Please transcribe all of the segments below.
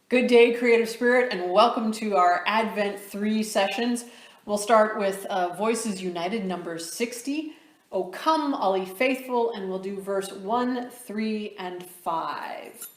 Good day, Creative Spirit, and welcome to our Advent 3 sessions. We'll start with Voices United, number 60. O come, all ye faithful, and we'll do verse 1, 3, and 5.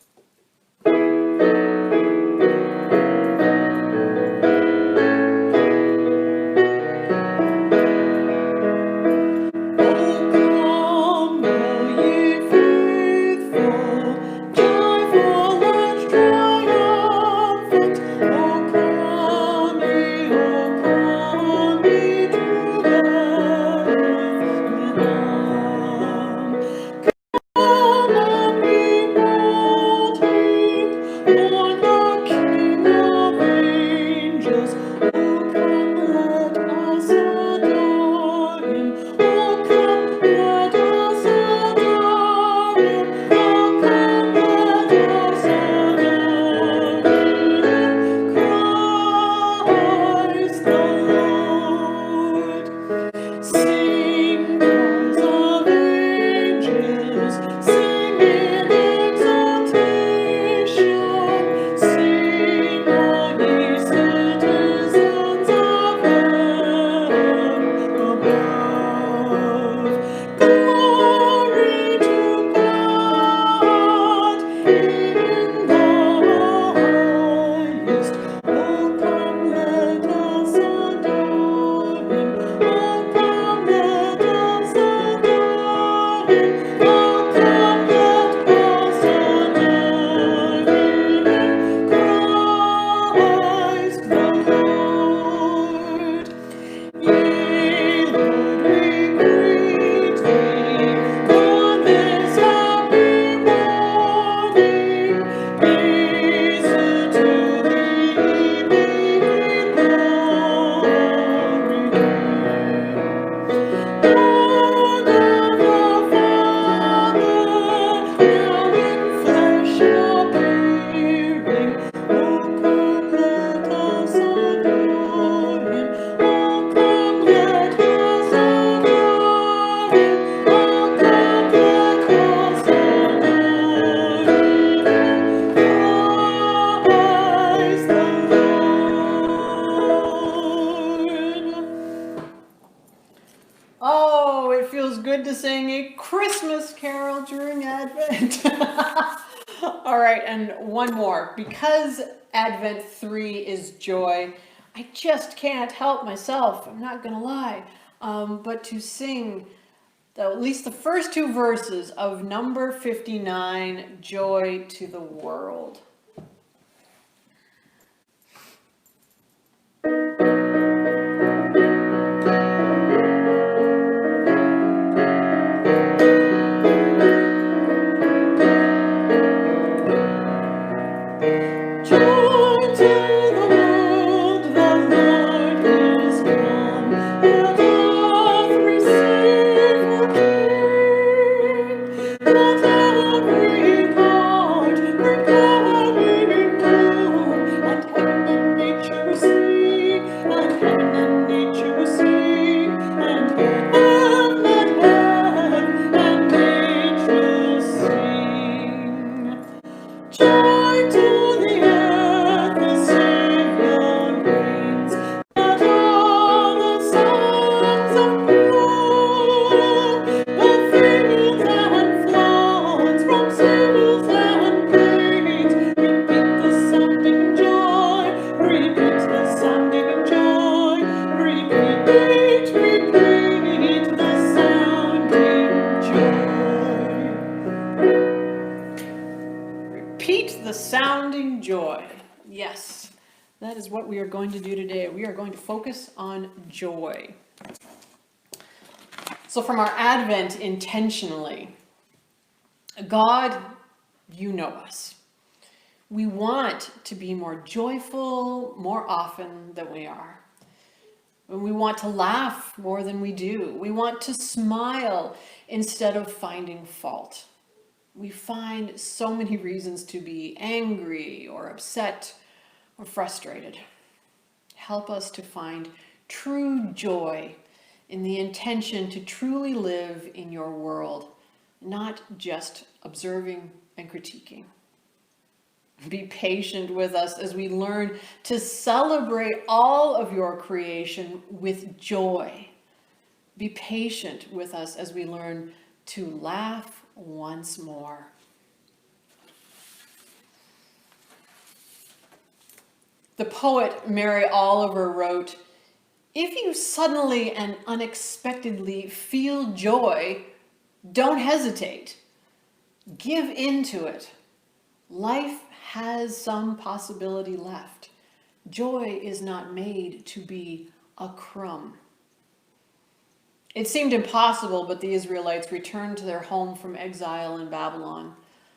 Oh, it feels good to sing a Christmas carol during Advent. All right, and one more. Because Advent 3 is joy, I just can't help myself, I'm not going to lie, but to sing at least the first two verses of number 59, Joy to the World. Repeat the sounding joy. Yes, that is what we are going to do today. We are going to focus on joy. So from our Advent intentionally, God, you know us. We want to be more joyful more often than we are. And we want to laugh more than we do. We want to smile instead of finding fault. We find so many reasons to be angry or upset or frustrated. Help us to find true joy in the intention to truly live in your world, not just observing and critiquing. Be patient with us as we learn to celebrate all of your creation with joy. Be patient with us as we learn to laugh once more. The poet Mary Oliver wrote, "If you suddenly and unexpectedly feel joy, don't hesitate. Give in to it. Life has some possibility left. Joy is not made to be a crumb." It seemed impossible, but the Israelites returned to their home from exile in Babylon.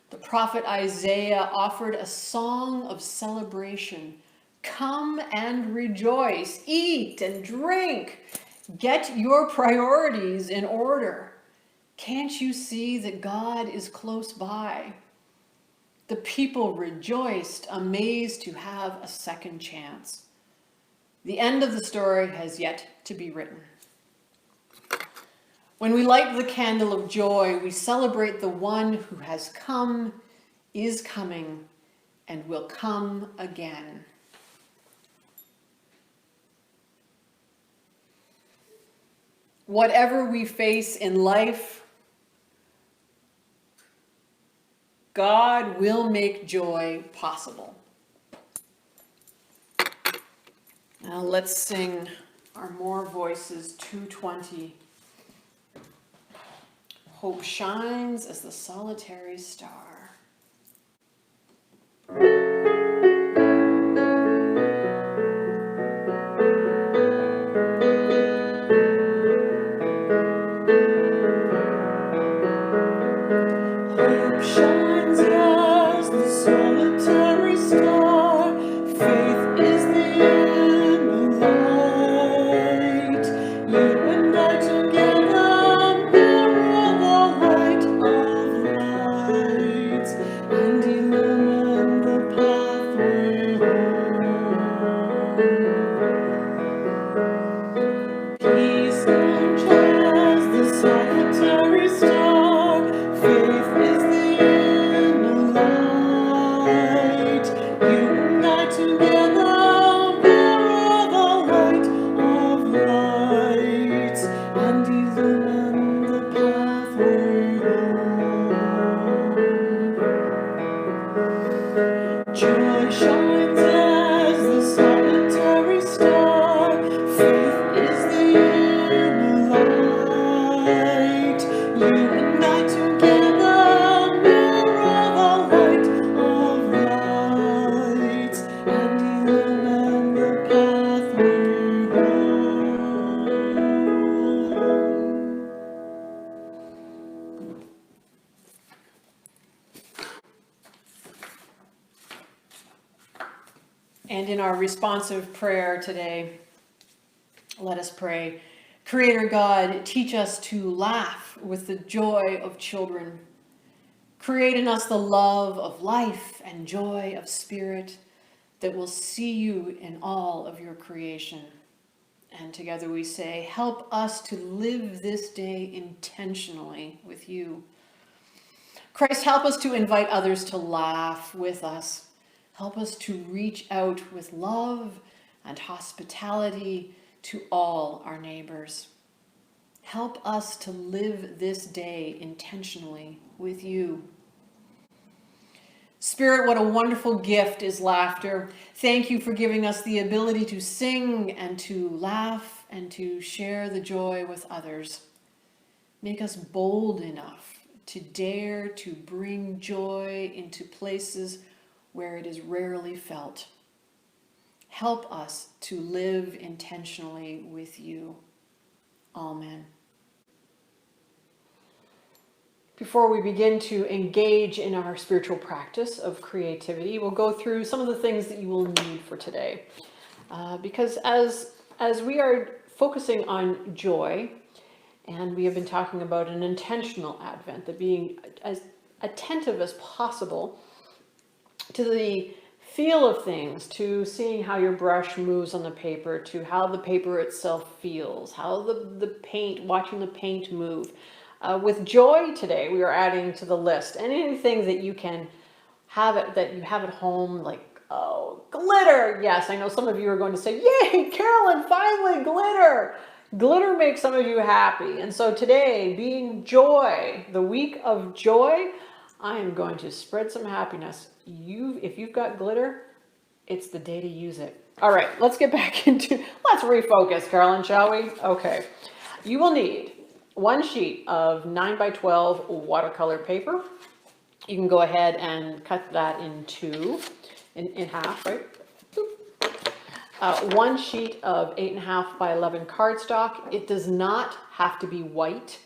The prophet Isaiah offered a song of celebration. Come and rejoice, eat and drink. Get your priorities in order. Can't you see that God is close by? The people rejoiced, amazed to have a second chance. The end of the story has yet to be written. When we light the candle of joy, we celebrate the one who has come, is coming, and will come again. Whatever we face in life, God will make joy possible. Now let's sing our More Voices 220. Hope shines as the solitary star. Hope shines as the solitary star. Faith is the inner light. You and I together mirror the light of lights and illumine the pathway home. Peace and joy as the solitary star. Faith is the inner light. You and I together mirror the light of lights and illumine the pathway home. Joy shines as the solitary star. Faith is the inner light. You and I together mirror the light of lights and illumine the pathway home. And in our responsive prayer today, let us pray. Creator God, teach us to laugh with the joy of children. Create in us the love of life and joy of spirit that will see you in all of your creation. And together we say, help us to live this day intentionally with you. Christ, help us to invite others to laugh with us. Help us to reach out with love and hospitality to all our neighbors. Help us to live this day intentionally with you. Spirit, what a wonderful gift is laughter. Thank you for giving us the ability to sing and to laugh and to share the joy with others. Make us bold enough to dare to bring joy into places where it is rarely felt. Help us to live intentionally with you. Amen. Before we begin to engage in our spiritual practice of creativity, we'll go through some of the things that you will need for today. Because as we are focusing on joy, and we have been talking about an intentional Advent, that being as attentive as possible to the feel of things, to seeing how your brush moves on the paper, to how the paper itself feels, how the paint, watching the paint move. With joy today, we are adding to the list, and anything that you can have it, that you have at home, like, oh, glitter. Yes, I know some of you are going to say, yay, Carolyn, finally glitter. Glitter makes some of you happy. And so today, being joy, the week of joy, I am going to spread some happiness. If you've got glitter, it's the day to use it. All right, let's get back let's refocus, Carolyn, shall we? Okay. You will need 1 sheet of 9 by 12 watercolor paper. You can go ahead and cut that in half, right? 1 sheet of 8.5 by 11 cardstock. It does not have to be white.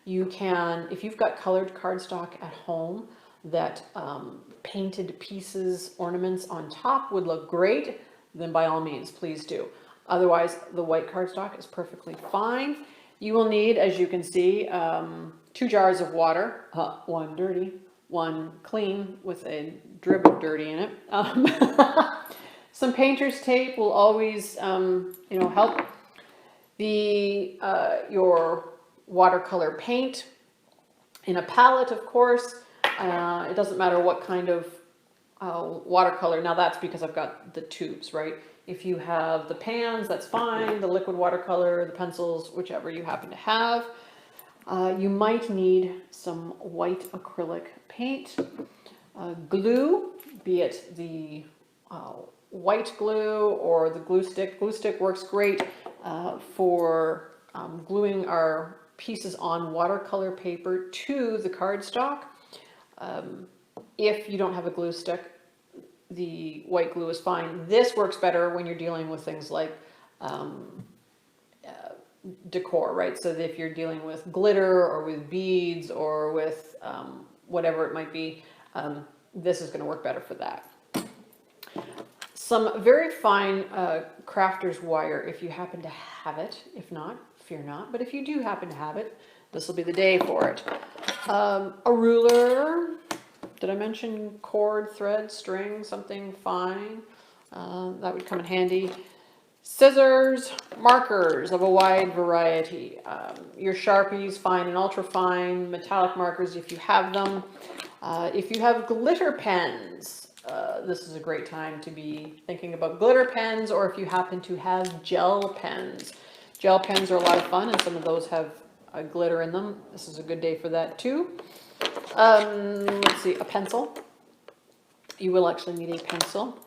You can, if you've got colored cardstock at home, that painted pieces, ornaments on top would look great, then by all means, please do. Otherwise, the white cardstock is perfectly fine. You will need, as you can see, 2 jars of water, 1 dirty, 1 clean with a drip of dirty in it. Some painter's tape will always, help. Your watercolor paint in a palette, of course. It doesn't matter what kind of watercolor. Now that's because I've got the tubes, right? If you have the pans, that's fine. The liquid watercolor, the pencils, whichever you happen to have. You might need some white acrylic paint. Glue, be it the white glue or the glue stick. Glue stick works great for gluing our pieces on watercolor paper to the cardstock. If you don't have a glue stick, the white glue is fine. This works better when you're dealing with things like decor, right? So that if you're dealing with glitter or with beads or with whatever it might be, this is going to work better for that. Some very fine crafter's wire, if you happen to have it. If not, fear not. But if you do happen to have it, this will be the day for it. A ruler. Did I mention cord, thread, string, something fine? That would come in handy. Scissors, markers of a wide variety. Your Sharpies, fine and ultra fine, metallic markers if you have them. If you have glitter pens, this is a great time to be thinking about glitter pens, or if you happen to have gel pens. Gel pens are a lot of fun, and some of those have glitter in them. This is a good day for that too. Let's see, a pencil. You will actually need a pencil.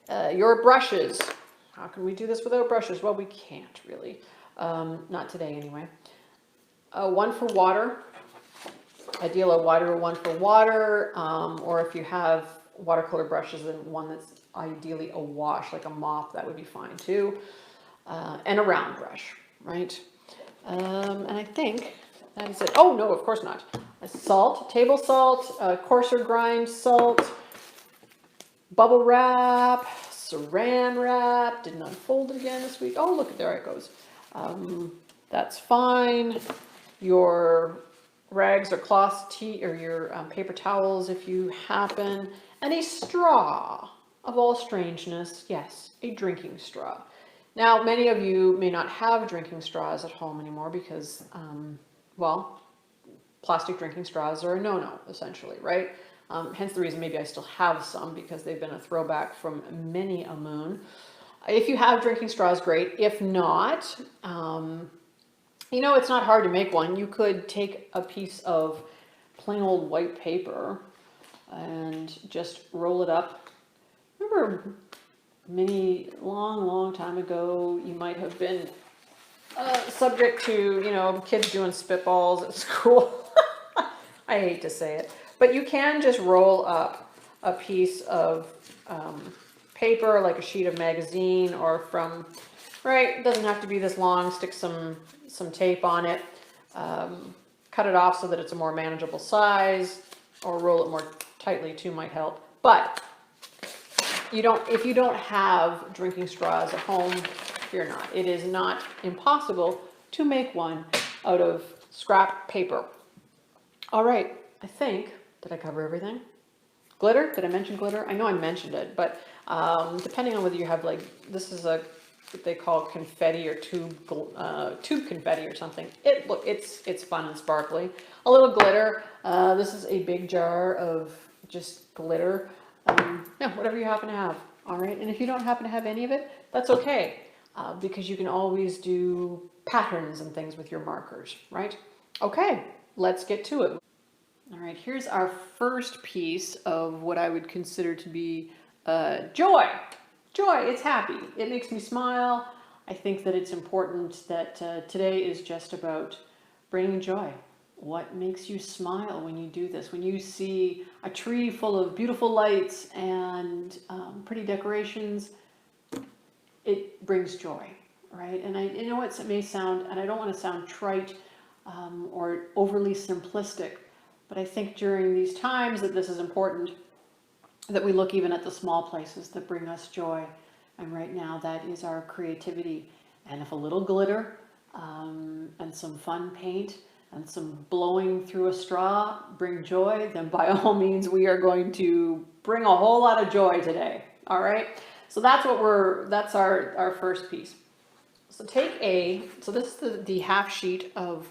Your brushes. How can we do this without brushes? Well, we can't really. Not today anyway. 1 for water. Ideal a wider one for water, or if you have watercolor brushes, then one that's ideally a wash, like a mop, that would be fine too. And a round brush, right? And I think that is it. Oh, no, of course not. Salt, table salt, coarser grind salt, bubble wrap, saran wrap. Didn't unfold it again this week. Oh, look, there it goes. That's fine. Your rags or cloths, or your paper towels if you happen. And a straw of all strangeness. Yes, a drinking straw. Now, many of you may not have drinking straws at home anymore because, well, plastic drinking straws are a no-no, essentially, right? Hence the reason maybe I still have some, because they've been a throwback from many a moon. If you have drinking straws, great. If not, it's not hard to make one. You could take a piece of plain old white paper and just roll it up. Remember long time ago, you might have been subject to, kids doing spitballs at school. I hate to say it, but you can just roll up a piece of paper, like a sheet of magazine, or right, it doesn't have to be this long, stick some tape on it, cut it off so that it's a more manageable size, or roll it more tightly too might help. But if you don't have drinking straws at home, fear not. It is not impossible to make one out of scrap paper. All right, I think, did I cover everything? Glitter, did I mention glitter? I know I mentioned it, but depending on whether you have, like, this is what they call confetti or tube confetti or something. It's fun and sparkly. A little glitter. This is a big jar of just glitter, yeah, whatever you happen to have. All right, and if you don't happen to have any of it, that's okay, because you can always do patterns and things with your markers, right? Okay, let's get to it. All right, here's our first piece of what I would consider to be joy. Joy, it's happy. It makes me smile. I think that it's important that today is just about bringing joy. What makes you smile when you do this? When you see a tree full of beautiful lights and pretty decorations, it brings joy, right? And I know it may sound, and I don't want to sound trite or overly simplistic, but I think during these times that this is important that we look even at the small places that bring us joy. And right now that is our creativity. And if a little glitter and some fun paint and some blowing through a straw bring joy, then by all means we are going to bring a whole lot of joy today. All right, so that's our first piece. So so this is the half sheet of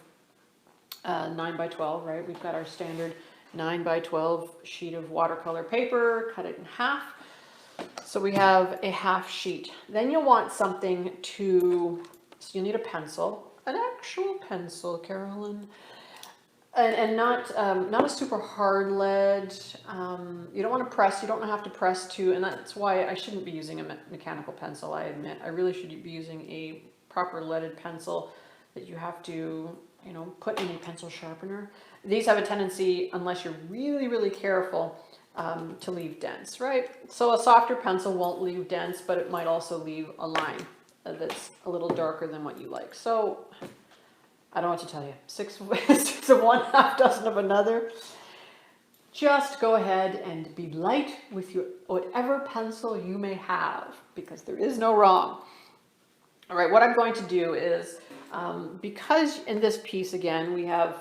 9 by 12, right? We've got our standard 9 by 12 sheet of watercolor paper, cut it in half. So we have a half sheet. Then you'll want something so you need a pencil, an actual pencil, Carolyn, and not a super hard lead. You don't want to press. You don't have to press to, and that's why I shouldn't be using a mechanical pencil. I admit, I really should be using a proper leaded pencil that you have to, put in a pencil sharpener. These have a tendency, unless you're really, really careful, to leave dents, right? So a softer pencil won't leave dents, but it might also leave a line that's a little darker than what you like. So I don't know what to tell you. Six of one, half dozen of another. Just go ahead and be light with your whatever pencil you may have, because there is no wrong. All right, what I'm going to do is, because in this piece, again, we have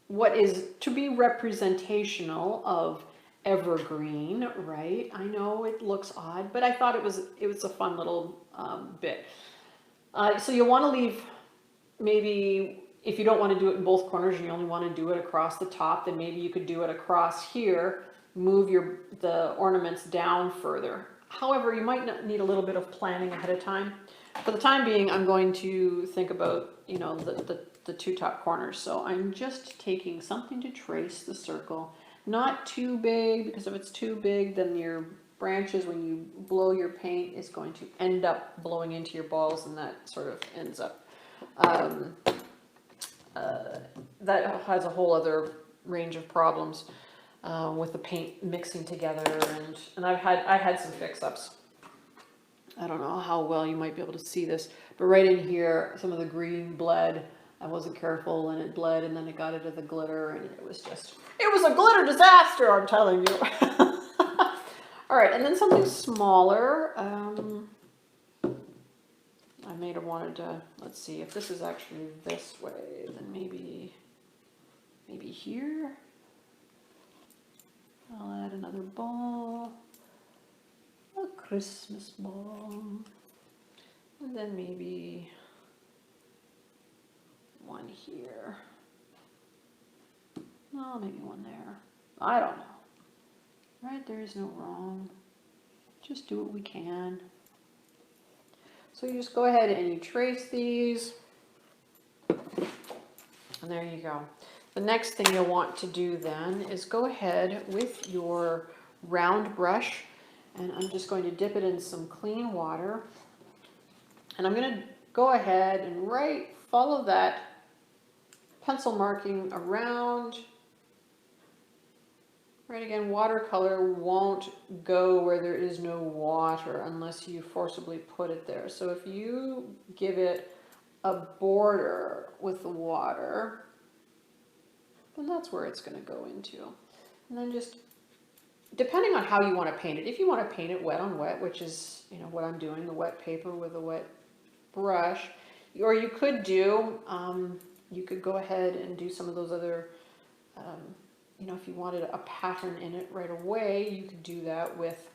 what is to be representational of evergreen, right? I know it looks odd, but I thought it was a fun little bit. So you'll want to leave, maybe if you don't want to do it in both corners and you only want to do it across the top, then maybe you could do it across here, move the ornaments down further. However, you might need a little bit of planning ahead of time. For the time being, I'm going to think about, the two top corners. So I'm just taking something to trace the circle. Not too big, because if it's too big, then your branches, when you blow your paint, is going to end up blowing into your balls, and that sort of ends up, that has a whole other range of problems with the paint mixing together, and I had some fix-ups. I don't know how well you might be able to see this, but right in here, some of the green bled. I wasn't careful, and it bled, and then it got into the glitter, and it was a glitter disaster, I'm telling you. All right, and then something smaller. I may have wanted to, let's see, if this is actually this way, then maybe here. I'll add another ball, a Christmas ball, and then maybe one here. No, maybe one there. I don't know. Right? There is no wrong. Just do what we can. So you just go ahead and you trace these. And there you go. The next thing you'll want to do then is go ahead with your round brush, and I'm just going to dip it in some clean water. And I'm going to go ahead and follow that pencil marking around. Right, again, watercolor won't go where there is no water unless you forcibly put it there. So if you give it a border with the water, then that's where it's going to go into. And then just, depending on how you want to paint it, if you want to paint it wet on wet, which is, what I'm doing, the wet paper with a wet brush, or you could do, you could go ahead and do some of those other, if you wanted a pattern in it right away, you could do that with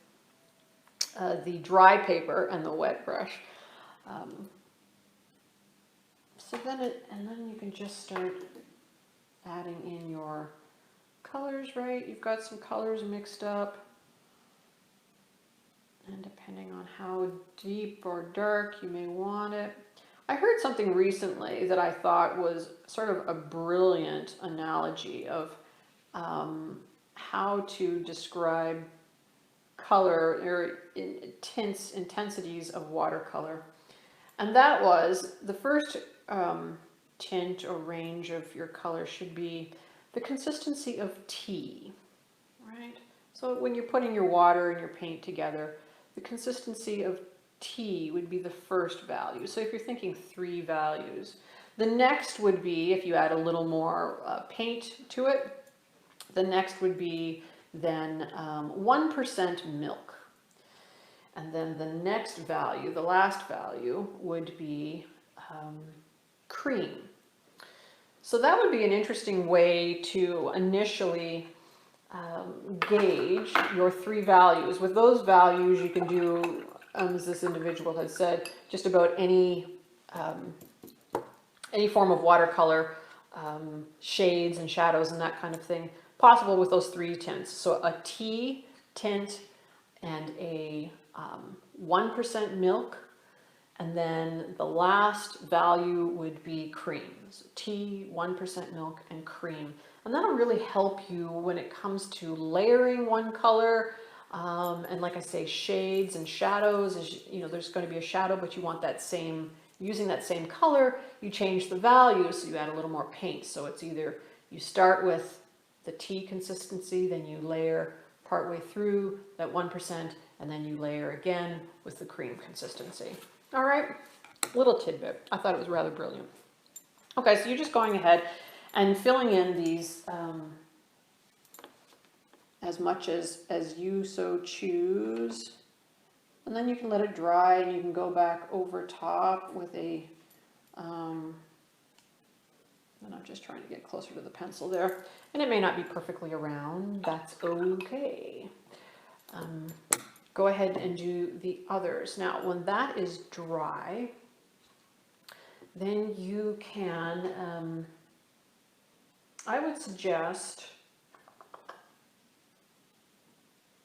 the dry paper and the wet brush. So then then you can just start adding in your colors right. You've got some colors mixed up. And depending on how deep or dark you may want it. I heard something recently that I thought was sort of a brilliant analogy of how to describe color or tints, intensities of watercolor. And that was the first tint or range of your color should be the consistency of tea, right? So when you're putting your water and your paint together, the consistency of tea would be the first value. So if you're thinking 3 values, the next would be, if you add a little more paint to it, the next would be then 1% milk. And then the next value, the last value, would be cream. So that would be an interesting way to initially gauge your 3 values. With those values, you can do, as this individual had said, just about any form of watercolor, shades and shadows and that kind of thing, possible with those 3 tints. So a tea tint and a 1% milk, and then the last value would be cream. So tea, 1% milk, and cream. And that'll really help you when it comes to layering one color. And like I say, shades and shadows, there's going to be a shadow, but you want that same, using that same color, you change the value, so you add a little more paint. So it's either you start with the tea consistency, then you layer partway through that 1%, and then you layer again with the cream consistency. All right, little tidbit. I thought it was rather brilliant. Okay, so you're just going ahead and filling in these as much as you so choose. And then you can let it dry and you can go back over top with a, and I'm just trying to get closer to the pencil there. And it may not be perfectly around, that's okay. Go ahead and do the others. Now, when that is dry, then you can, I would suggest,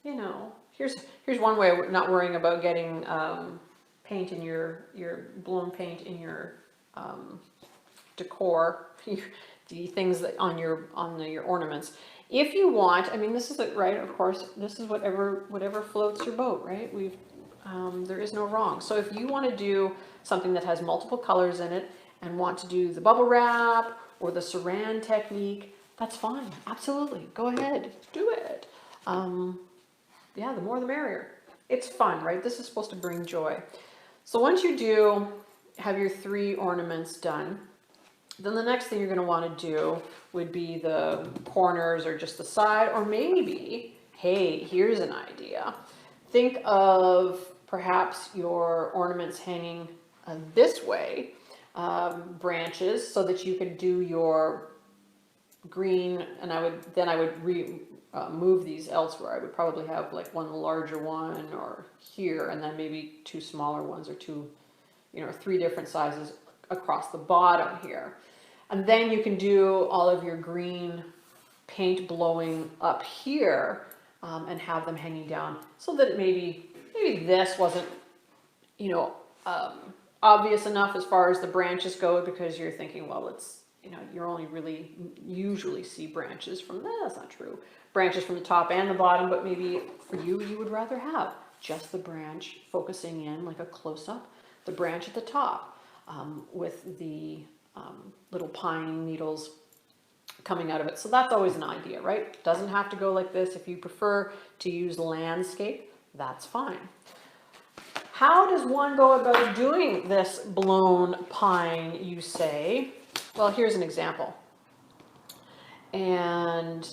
here's one way of not worrying about getting paint in your blown paint in your decor, the things that on your ornaments. If you want, I mean, this is it, right? Of course, this is whatever floats your boat, right? There is no wrong. So if you want to do something that has multiple colors in it and want to do the bubble wrap or the saran technique, that's fine. Absolutely, go ahead, do it. Yeah, the more the merrier. It's fun, right? This is supposed to bring joy. So once you do have your 3 ornaments done, then the next thing you're going to want to do would be the corners or just the side, or maybe, hey, here's an idea. Think of perhaps your ornaments hanging this way, branches, so that you could do your green, and I would move these elsewhere. I would probably have like one larger one or here, and then maybe 2 smaller ones, or 3 different sizes across the bottom here. And then you can do all of your green paint blowing up here, and have them hanging down, so that maybe this wasn't, obvious enough as far as the branches go, because you're thinking, well, it's, you only really usually see branches from, that's not true, branches from the top and the bottom, but maybe for you would rather have just the branch focusing in, like a close-up, the branch at the top, with the little pine needles coming out of it. So that's always an idea, right? Doesn't have to go like this. If you prefer to use landscape, that's fine. How does one go about doing this blown pine, you say? Well, here's an example. And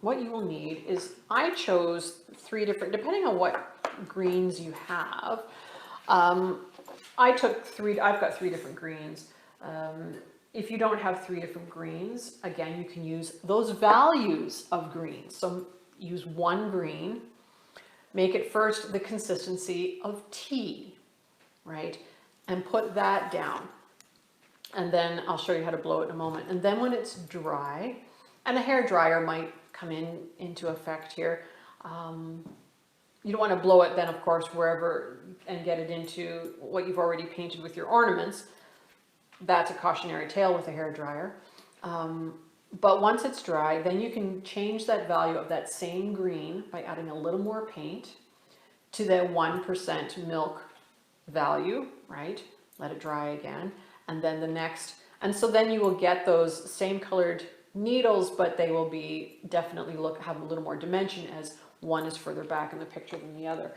what you will need is, I chose 3 different, depending on what greens you have. I've got 3 different greens. If you don't have 3 different greens, again, you can use those values of greens. So use 1 green, make it first the consistency of tea, right? And put that down. And then I'll show you how to blow it in a moment. And then when it's dry, and a hair dryer might come into effect here. You don't want to blow it then, of course, wherever and get it into what you've already painted with your ornaments. That's a cautionary tale with a hair dryer. But once it's dry, then you can change that value of that same green by adding a little more paint to the 1% milk value, right? Let it dry again. And then the next, and so then you will get those same colored needles, but they will be definitely have a little more dimension as one is further back in the picture than the other.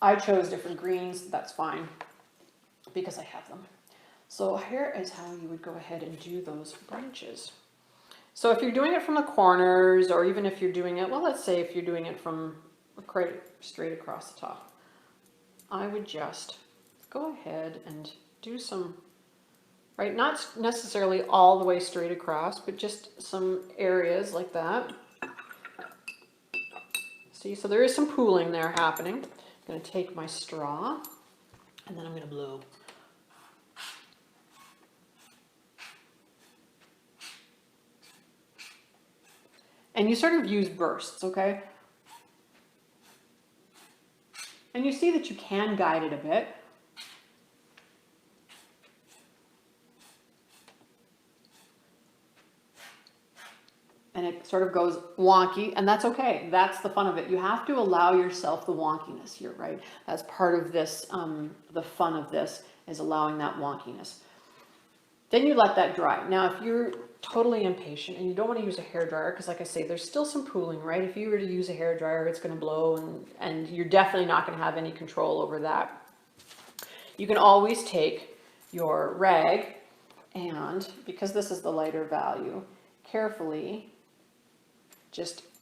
I chose different greens, that's fine, because I have them. So here is how you would go ahead and do those branches. So if you're doing it from the corners, or even if you're doing it, well, let's say if you're doing it from straight across the top, I would just go ahead and do some, right, not necessarily all the way straight across, but just some areas like that. See, so there is some pooling there happening. I'm going to take my straw, and then I'm going to blow. And you sort of use bursts, okay? And you see that you can guide it a bit. And it sort of goes wonky, and that's okay. That's the fun of it. You have to allow yourself the wonkiness here, right? That's part of this, the fun of this is allowing that wonkiness. Then you let that dry. Now, if you're totally impatient and you don't want to use a hairdryer, because like I say, there's still some pooling, right? If you were to use a hairdryer, it's going to blow, and you're definitely not going to have any control over that. You can always take your rag and, because this is the lighter value, carefully,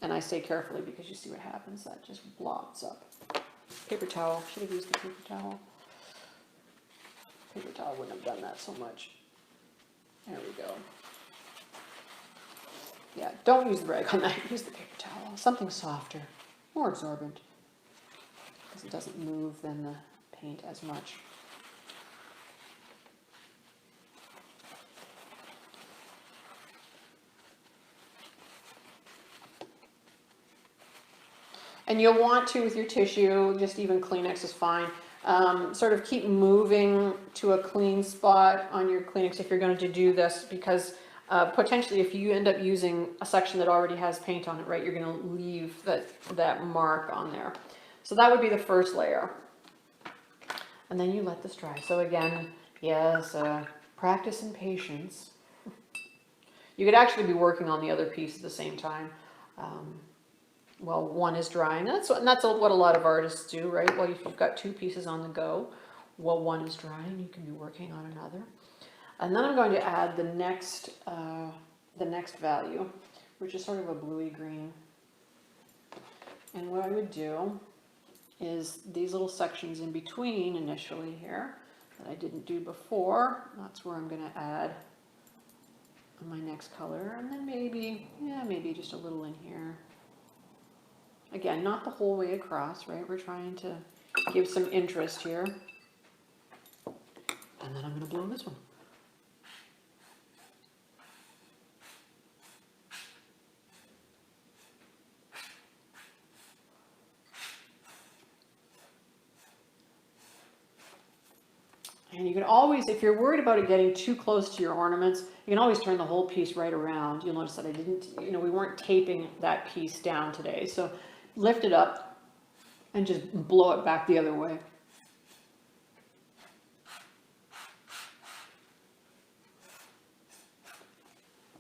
and I say carefully because you see what happens, that just blobs up. Paper towel, should have used the paper towel. Paper towel wouldn't have done that so much. There we go. Yeah, don't use the rag on that, use the paper towel. Something softer, more absorbent, because it doesn't move then the paint as much. And you'll want to, with your tissue, just even Kleenex is fine, sort of keep moving to a clean spot on your Kleenex if you're going to do this, because potentially if you end up using a section that already has paint on it, right, you're going to leave that mark on there. So that would be the first layer. And then you let this dry. So again, yes, practice and patience. You could actually be working on the other piece at the same time. Well, one is drying, and that's what a lot of artists do, right? Well, if you've got two pieces on the go, well, one is drying, you can be working on another. And then I'm going to add the next value, which is sort of a bluey green. And what I would do is these little sections in between initially here that I didn't do before, that's where I'm going to add my next color, and then maybe just a little in here. Again, not the whole way across, right? We're trying to give some interest here. And then I'm going to blow this one. And you can always, if you're worried about it getting too close to your ornaments, you can always turn the whole piece right around. You'll notice that I didn't, we weren't taping that piece down today. So lift it up and just blow it back the other way.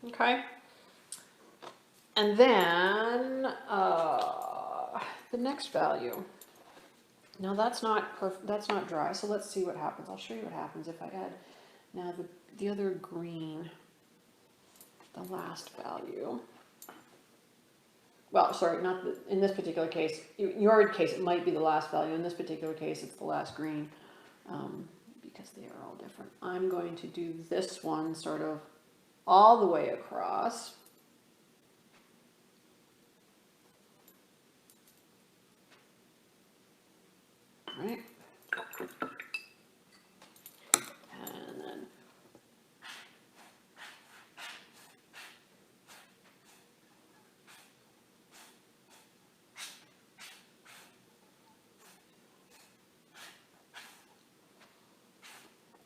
Okay. And then the next value. Now that's not perfect, that's not dry, so let's see what happens. I'll show you what happens if I add now the other green, the last value. Well, sorry, not in this particular case. In your case, it might be the last value. In this particular case, it's the last green, because they are all different. I'm going to do this one sort of all the way across. Right. And then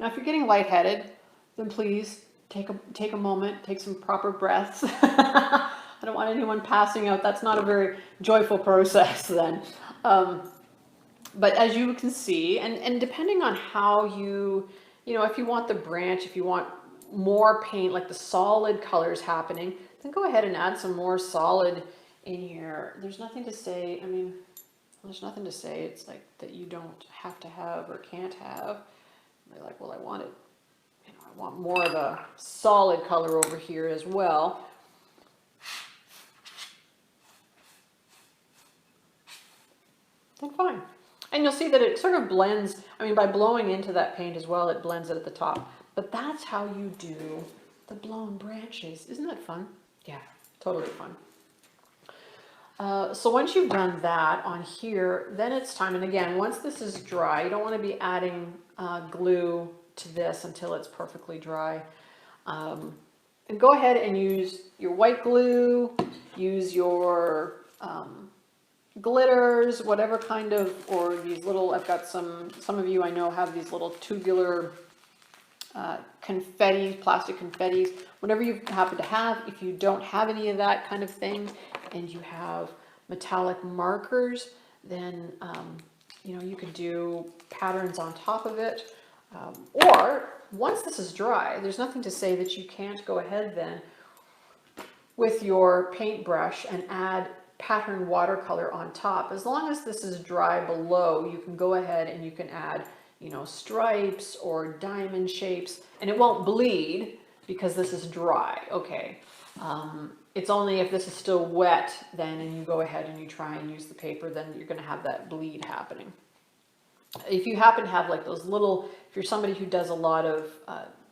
Now, if you're getting lightheaded, then please take a moment, take some proper breaths. I don't want anyone passing out. That's not a very joyful process then. But as you can see, and depending on how if you want the branch, if you want more paint, like the solid colors happening, then go ahead and add some more solid in here. There's nothing to say, there's nothing to say it's like that you don't have to have or can't have. They're like, well, I want it, I want more of a solid color over here as well. Then fine. And you'll see that it sort of blends, by blowing into that paint as well, it blends it at the top. But that's how you do the blown branches. Isn't that fun? Yeah, totally fun. So once you've done that on here, then it's time, and again, once this is dry, you don't want to be adding glue to this until it's perfectly dry. And go ahead and use your white glue, use your glitters, whatever kind of, or these little, I've got some of you I know have these little tubular confetti, plastic confettis, whatever you happen to have. If you don't have any of that kind of thing and you have metallic markers, then you could do patterns on top of it. Or once this is dry, there's nothing to say that you can't go ahead then with your paintbrush and add pattern watercolor on top. As long as this is dry below, you can go ahead and you can add stripes or diamond shapes, and it won't bleed because this is dry. Okay. It's only if this is still wet then and you go ahead and you try and use the paper, then you're going to have that bleed happening. If you happen to have like those little, if you're somebody who does a lot of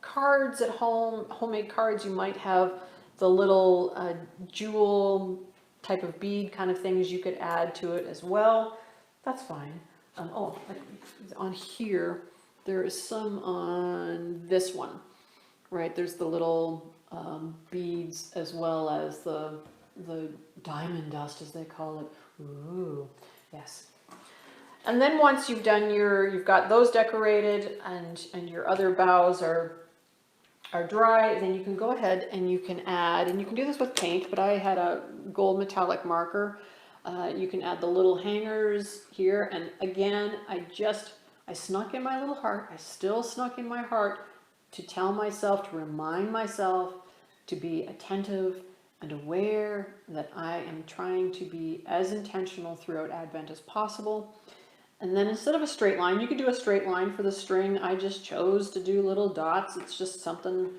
cards at home, homemade cards, you might have the little jewel type of bead kind of things you could add to it as well. That's fine. On here, there is some on this one, right? There's the little beads as well as the diamond dust, as they call it. Ooh, yes. And then once you've done you've got those decorated and your other boughs are dry, then you can go ahead and you can add, and you can do this with paint, but I had a gold metallic marker. You can add the little hangers here, and again, I snuck in my little heart, I still snuck in my heart to tell myself, to remind myself to be attentive and aware that I am trying to be as intentional throughout Advent as possible. And then instead of a straight line, you could do a straight line for the string. I just chose to do little dots. It's just something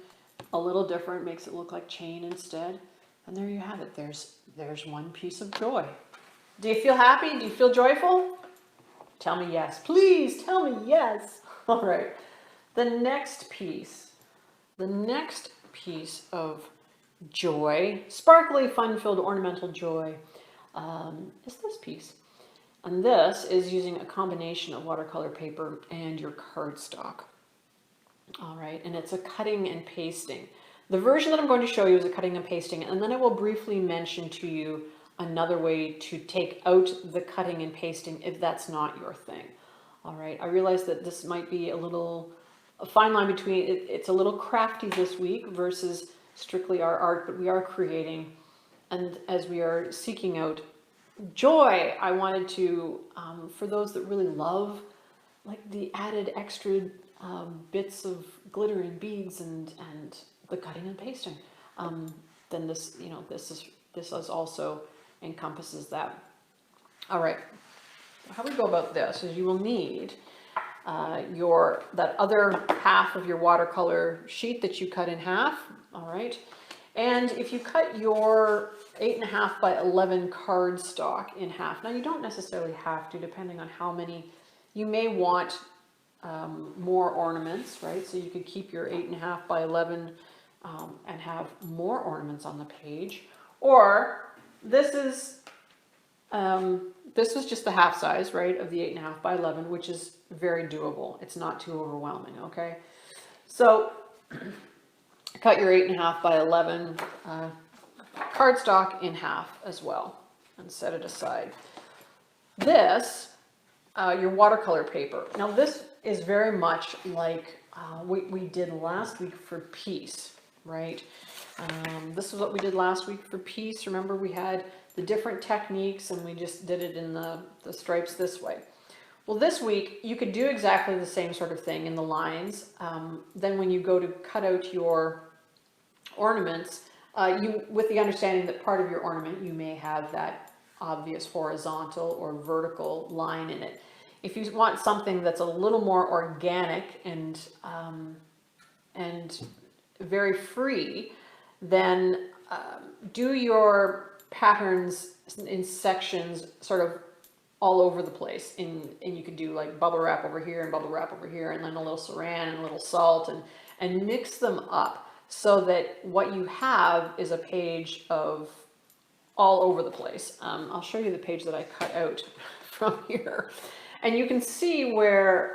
a little different, makes it look like chain instead. And there you have it. There's one piece of joy. Do you feel happy? Do you feel joyful? Tell me yes. Please tell me yes. All right. The next piece of joy, sparkly, fun-filled, ornamental joy, is this piece. And this is using a combination of watercolor paper and your cardstock. All right, and it's a cutting and pasting. The version that I'm going to show you is a cutting and pasting, and then I will briefly mention to you another way to take out the cutting and pasting if that's not your thing. All right, I realize that this might be a fine line between, it's a little crafty this week versus strictly our art, but we are creating, and as we are seeking out joy, I wanted to, for those that really love like the added extra bits of glitter and beads and the cutting and pasting, then this, this is also encompasses that. All right, how we go about this is you will need that other half of your watercolor sheet that you cut in half. All right. And if you cut your 8.5 by 11 cardstock in half, now you don't necessarily have to, depending on how many, you may want more ornaments, right? So you could keep your 8.5 by 11 and have more ornaments on the page. Or this was just the half size, right, of the 8.5 by 11, which is very doable. It's not too overwhelming, okay? So cut your 8.5 by 11 cardstock in half as well and set it aside. This, your watercolor paper. Now this is very much like we did last week for peace, right? This is what we did last week for peace. Remember, we had the different techniques and we just did it in the stripes this way. Well, this week you could do exactly the same sort of thing in the lines. Then when you go to cut out your ornaments, with the understanding that part of your ornament, you may have that obvious horizontal or vertical line in it. If you want something that's a little more organic and very free, then do your patterns in sections sort of all over the place. And you could do like bubble wrap over here and bubble wrap over here, and then a little saran and a little salt, and mix them up so that what you have is a page of all over the place. I'll show you the page that I cut out from here. And you can see where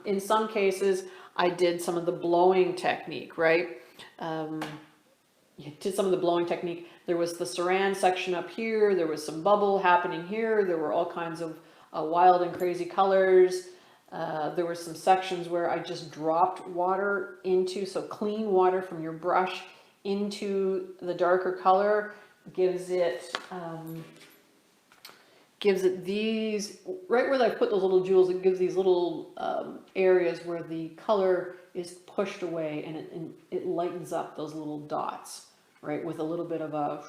in some cases I did some of the blowing technique, right? Did some of the blowing technique. There was the saran section up here. There was some bubble happening here. There were all kinds of wild and crazy colors. There were some sections where I just dropped water into, so clean water from your brush into the darker color gives it these, right where I put those little jewels, it gives these little areas where the color is pushed away, and it lightens up those little dots, right, with a little bit of a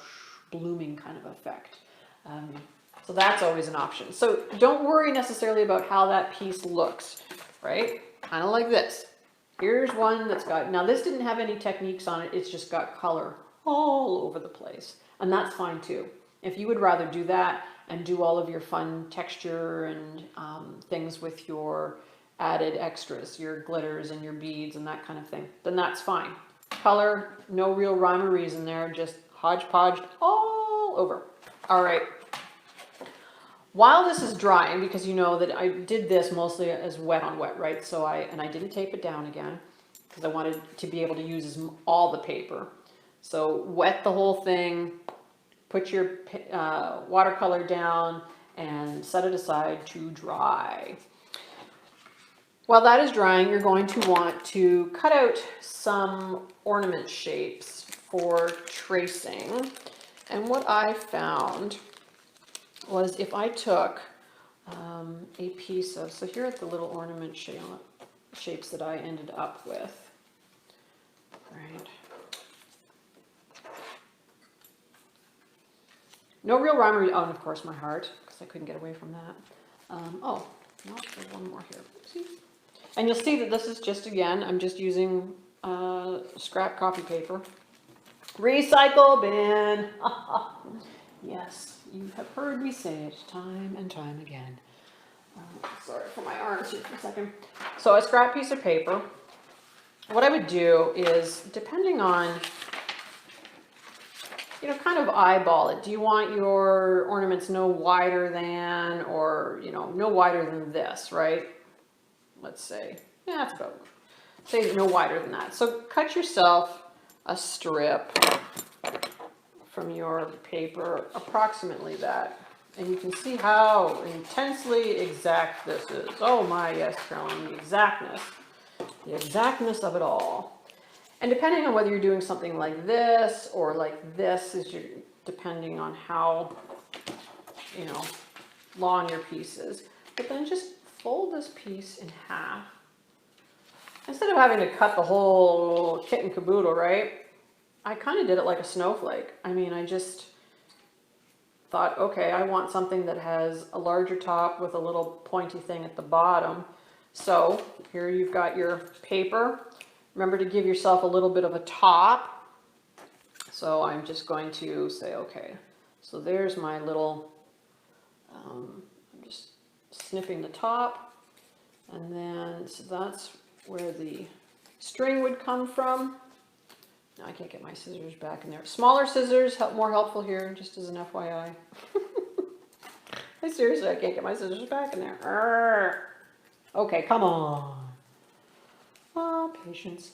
blooming kind of effect. So that's always an option. So don't worry necessarily about how that piece looks, right? Kind of like this. Here's one that's got, now this didn't have any techniques on it, it's just got color all over the place. And that's fine too. If you would rather do that and do all of your fun texture and things with your added extras, your glitters and your beads and that kind of thing, then that's fine. Color, no real rhyme or reason there, just hodgepodge all over. All right. While this is drying, because you know that I did this mostly as wet on wet, right? So I didn't tape it down again because I wanted to be able to use all the paper. So wet the whole thing, put your watercolor down and set it aside to dry. While that is drying, you're going to want to cut out some ornament shapes for tracing. And what I found was if I took a piece of, so here are the little ornament shapes that I ended up with, right? No real rhyme or reason. Oh, and of course my heart, because I couldn't get away from that. Oh, no, there's one more here. See? And you'll see that this is just, again, I'm just using scrap copy paper. Recycle bin. Yes, you have heard me say it time and time again. Sorry for my arms here for a second. So a scrap piece of paper. What I would do is, depending on, you know, kind of eyeball it. Do you want your ornaments no wider than, or, you know, no wider than this, right? Let's say, yeah, that's about, say no wider than that. So cut yourself a strip from your paper, approximately that. And you can see how intensely exact this is. Oh my, yes, Carolyn, the exactness of it all. And depending on whether you're doing something like this or like this, is your, depending on how, you know, long your piece is. But then just fold this piece in half. Instead of having to cut the whole kit and caboodle, right? I kind of did it like a snowflake. I mean, I just thought, okay, I want something that has a larger top with a little pointy thing at the bottom. So here you've got your paper. Remember to give yourself a little bit of a top. So I'm just going to say, okay, so there's my little, I'm just snipping the top. And then, so that's where the string would come from. Now I can't get my scissors back in there. Smaller scissors, more helpful here, just as an FYI. Seriously, I can't get my scissors back in there. Arrgh. Okay, come on. Oh, patience.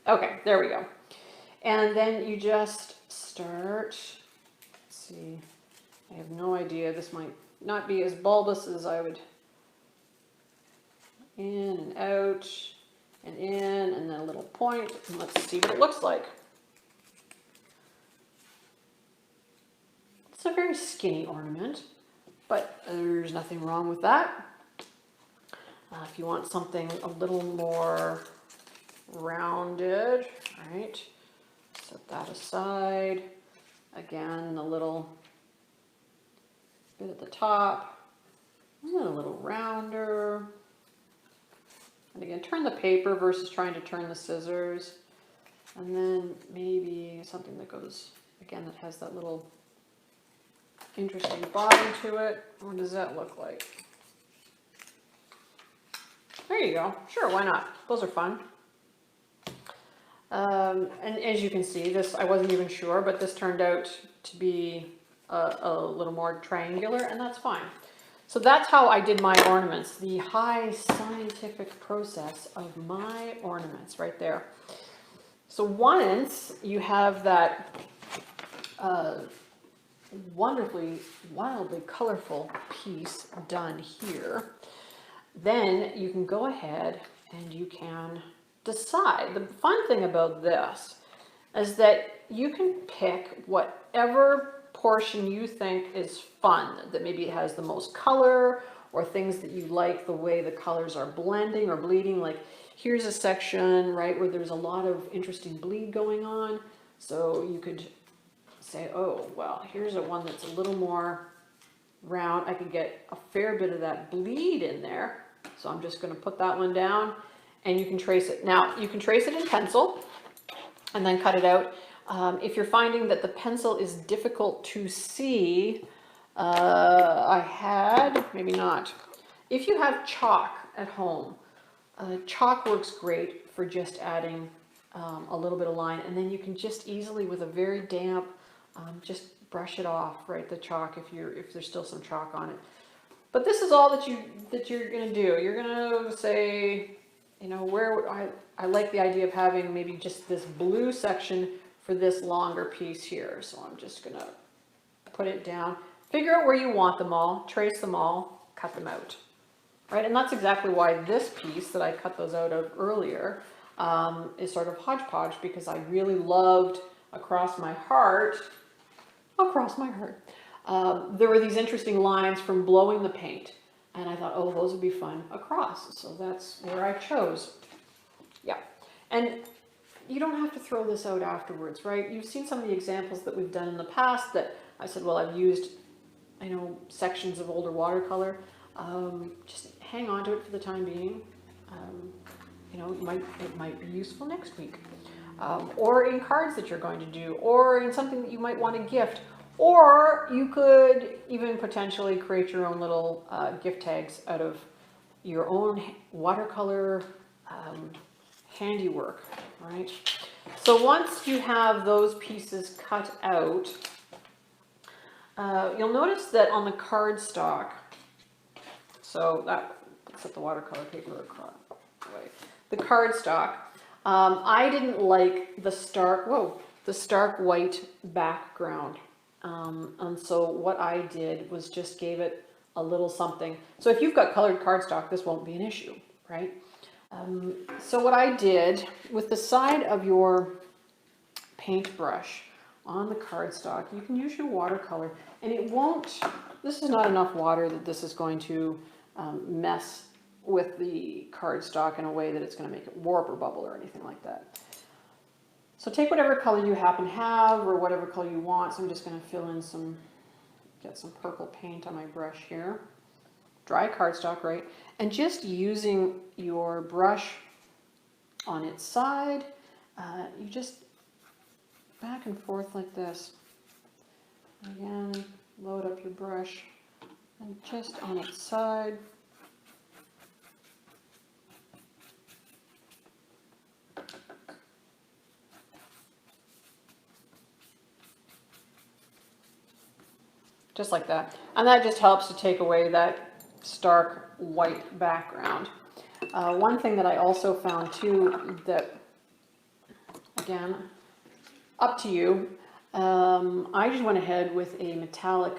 Okay, there we go. And then you just start, let's see, I have no idea, this might not be as bulbous as I would in and out and in, and then a little point, and let's see what it looks like. It's a very skinny ornament, but there's nothing wrong with that. If you want something a little more rounded, right, set that aside. Again, a little bit at the top, and then a little rounder. And again, turn the paper versus trying to turn the scissors. And then maybe something that goes, again, that has that little interesting bottom to it. What does that look like? There you go. Sure, why not? Those are fun. And as you can see, this, I wasn't even sure, but this turned out to be a little more triangular, and that's fine. So that's how I did my ornaments, the high scientific process of my ornaments right there. So once you have that wonderfully, wildly colorful piece done here, then you can go ahead and you can decide. The fun thing about this is that you can pick whatever portion you think is fun, that maybe it has the most color, or things that you like the way the colors are blending or bleeding. Like here's a section, right, where there's a lot of interesting bleed going on. So you could say, oh, well, here's a one that's a little more round. I could get a fair bit of that bleed in there. So I'm just going to put that one down, and you can trace it. Now, you can trace it in pencil and then cut it out. If you're finding that the pencil is difficult to see, maybe not. If you have chalk at home, chalk works great for just adding a little bit of line, and then you can just easily, with a very damp, just brush it off, right, the chalk, if there's still some chalk on it. But this is all that you're going to do. You're going to say, you know, where I like the idea of having maybe just this blue section for this longer piece here. So I'm just going to put it down. Figure out where you want them all, trace them all, cut them out. Right? And that's exactly why this piece that I cut those out of earlier is sort of hodgepodge, because I really loved across my heart, there were these interesting lines from blowing the paint, and I thought, oh, those would be fun across, so that's where I chose. Yeah, and you don't have to throw this out afterwards, right? You've seen some of the examples that we've done in the past that I said, well, I've used, I know, sections of older watercolor. Just hang on to it for the time being. You know, it might be useful next week, or in cards that you're going to do, or in something that you might want to gift. Or you could even potentially create your own little gift tags out of your own watercolor handiwork, right? So once you have those pieces cut out, you'll notice that on the cardstock, so that, let's set the watercolor paper across, right? The cardstock, I didn't like the stark white background. And so what I did was just gave it a little something. So if you've got colored cardstock, this won't be an issue, right? So what I did with the side of your paintbrush on the cardstock, you can use your watercolor, and it won't, this is not enough water that this is going to mess with the cardstock in a way that it's going to make it warp or bubble or anything like that. So take whatever color you happen to have, or whatever color you want. So I'm just going to fill in get some purple paint on my brush here. Dry cardstock, right? And just using your brush on its side, you just back and forth like this. Again, load up your brush, and just on its side. Just like that. And that just helps to take away that stark white background. One thing that I also found too, that, again, up to you, I just went ahead with a metallic,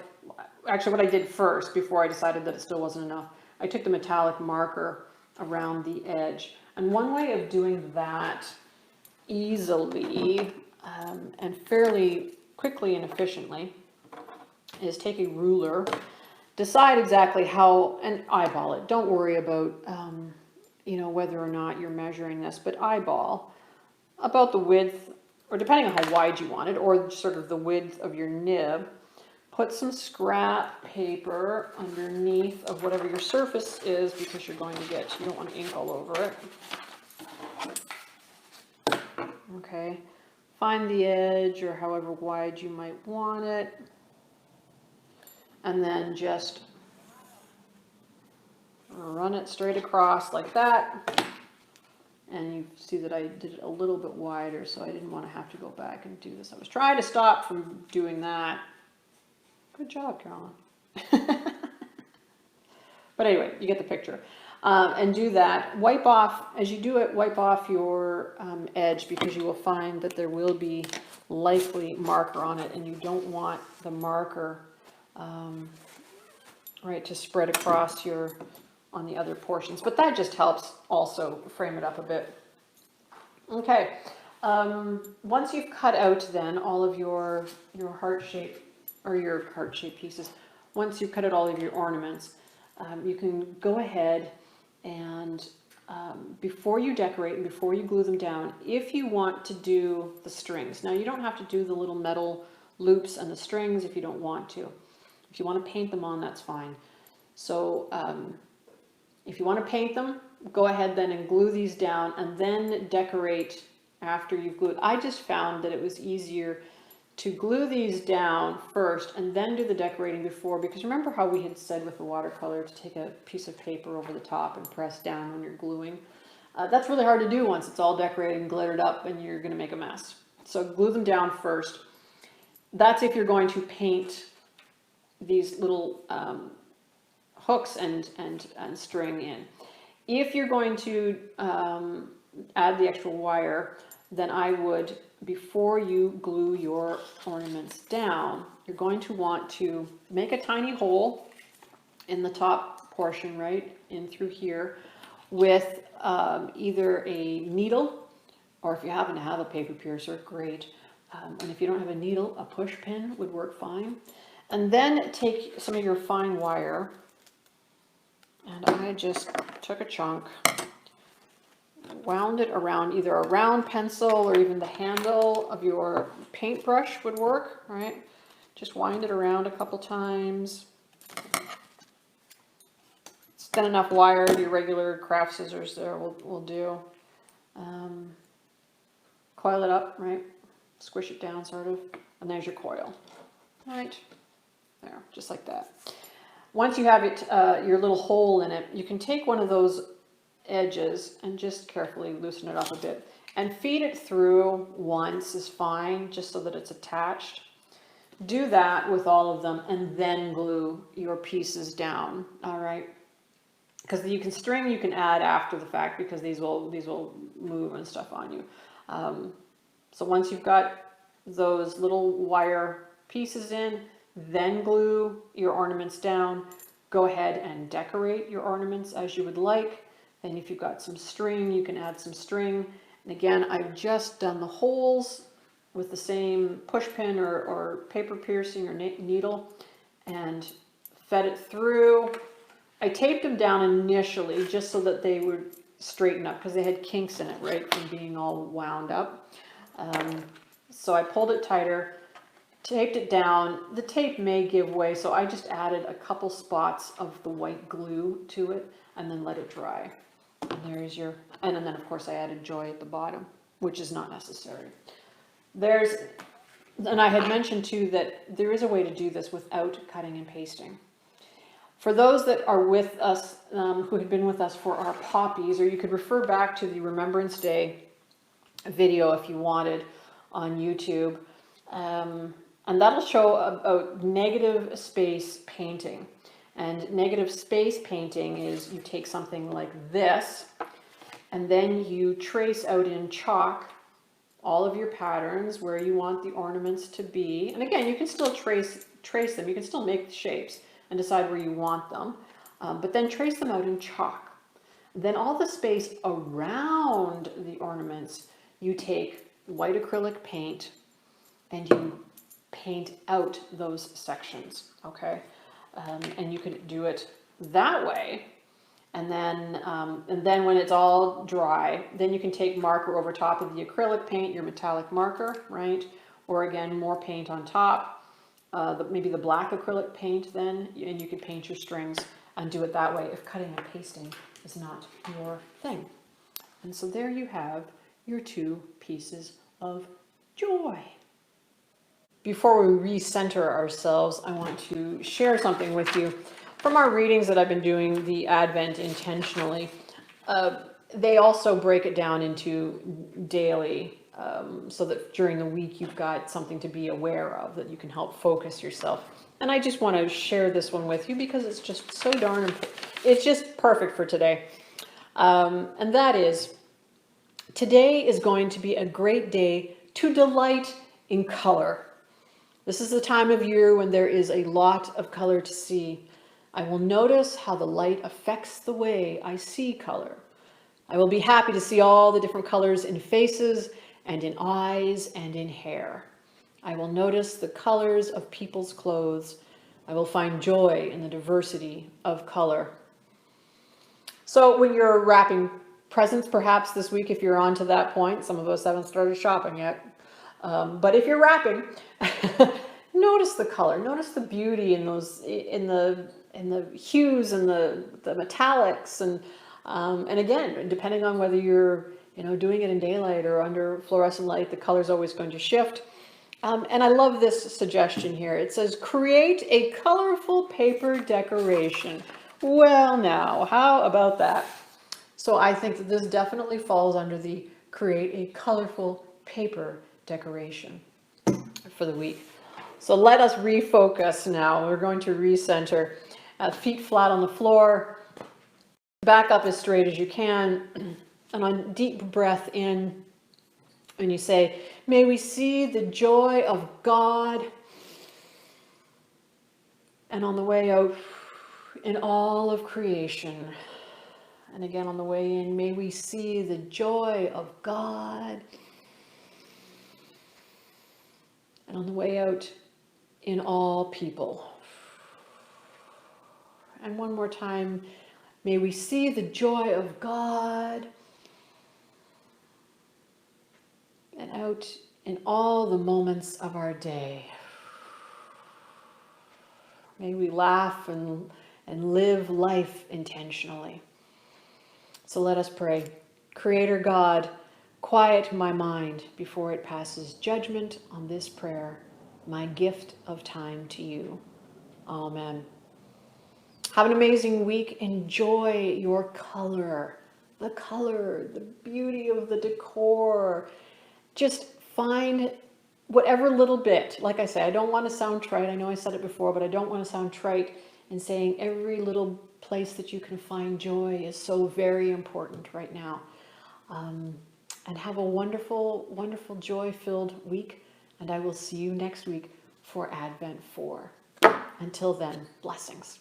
actually what I did first, before I decided that it still wasn't enough, I took the metallic marker around the edge. And one way of doing that easily and fairly quickly and efficiently is take a ruler, decide exactly how, and eyeball it. Don't worry about, whether or not you're measuring this, but eyeball about the width, or depending on how wide you want it, or sort of the width of your nib. Put some scrap paper underneath of whatever your surface is, because you don't want ink all over it. Okay, find the edge or however wide you might want it, and then just run it straight across like that. And you see that I did it a little bit wider, so I didn't want to have to go back and do this. I was trying to stop from doing that. Good job, Carolyn. But anyway, you get the picture. And do that. Wipe off, as you do it, wipe off your edge, because you will find that there will be likely marker on it, and you don't want the marker to spread across on the other portions. But that just helps also frame it up a bit. Okay, once you've cut out then all of your heart shape, or your heart shape pieces, once you've cut out all of your ornaments, you can go ahead and before you decorate and before you glue them down, if you want to do the strings, now you don't have to do the little metal loops and the strings if you don't want to. If you want to paint them on, that's fine. So if you want to paint them, go ahead then and glue these down, and then decorate after you've glued. I just found that it was easier to glue these down first and then do the decorating before, because remember how we had said with the watercolor to take a piece of paper over the top and press down when you're gluing. That's really hard to do once it's all decorated and glittered up and you're going to make a mess. So glue them down first. That's if you're going to paint these little hooks and string in. If you're going to add the extra wire, then I would, before you glue your ornaments down, you're going to want to make a tiny hole in the top portion, right in through here, with either a needle, or if you happen to have a paper piercer, great. And if you don't have a needle, a push pin would work fine. And then take some of your fine wire, and I just took a chunk, wound it around, either a round pencil or even the handle of your paintbrush would work, right? Just wind it around a couple times. It's thin enough wire, your regular craft scissors there will do. Coil it up, right? Squish it down sort of, and there's your coil. Right, there, just like that. Once you have it, your little hole in it, you can take one of those edges and just carefully loosen it up a bit, and feed it through once is fine, just so that it's attached. Do that with all of them, and then glue your pieces down. All right, because you can add after the fact, because these will move and stuff on you. So once you've got those little wire pieces in, then glue your ornaments down. Go ahead and decorate your ornaments as you would like. Then if you've got some string, you can add some string. And again, I've just done the holes with the same push pin or paper piercing or needle, and fed it through. I taped them down initially just so that they would straighten up, because they had kinks in it, right, from being all wound up. So I pulled it tighter, taped it down. The tape may give way, so I just added a couple spots of the white glue to it and then let it dry. And there's your, and then of course I added joy at the bottom, which is not necessary. And I had mentioned too that there is a way to do this without cutting and pasting. For those that are with us, who had been with us for our poppies, or you could refer back to the Remembrance Day video if you wanted on YouTube, and that'll show about negative space painting. And negative space painting is you take something like this, and then you trace out in chalk all of your patterns where you want the ornaments to be. And again, you can still trace them. You can still make the shapes and decide where you want them, but then trace them out in chalk. Then all the space around the ornaments, you take white acrylic paint and you paint out those sections, okay? And you could do it that way. And then when it's all dry, then you can take marker over top of the acrylic paint, your metallic marker, right? Or again, more paint on top, maybe the black acrylic paint then, and you could paint your strings and do it that way if cutting and pasting is not your thing. And so there you have your 2 pieces of joy. Before we recenter ourselves, I want to share something with you. From our readings that I've been doing, the Advent intentionally, they also break it down into daily, so that during the week you've got something to be aware of that you can help focus yourself. And I just want to share this one with you because it's just so darn important. It's just perfect for today. And that is, today is going to be a great day to delight in color. This is the time of year when there is a lot of color to see. I will notice how the light affects the way I see color. I will be happy to see all the different colors in faces and in eyes and in hair. I will notice the colors of people's clothes. I will find joy in the diversity of color. So when you're wrapping presents, perhaps this week, if you're on to that point, some of us haven't started shopping yet, but if you're wrapping, notice the color, notice the beauty in those, in the hues and the metallics, and again, depending on whether you're doing it in daylight or under fluorescent light, the color is always going to shift. And I love this suggestion here. It says, create a colorful paper decoration. Well, now, how about that? So I think that this definitely falls under the create a colorful paper decoration for the week. So let us refocus now. We're going to recenter. Feet flat on the floor. Back up as straight as you can. And on deep breath in, and you say, may we see the joy of God. And on the way out, in all of creation. And again on the way in, may we see the joy of God. And on the way out, in all people. And one more time, may we see the joy of God. And out in all the moments of our day. May we laugh and live life intentionally. So let us pray. Creator God, quiet my mind before it passes judgment on this prayer, my gift of time to you. Amen. Have an amazing week. Enjoy your color, the beauty of the decor. Just find whatever little bit. Like I say, I don't want to sound trite. I know I said it before, but I don't want to sound trite in saying every little place that you can find joy is so very important right now. And have a wonderful, wonderful, joy-filled week. And I will see you next week for Advent 4. Until then, blessings.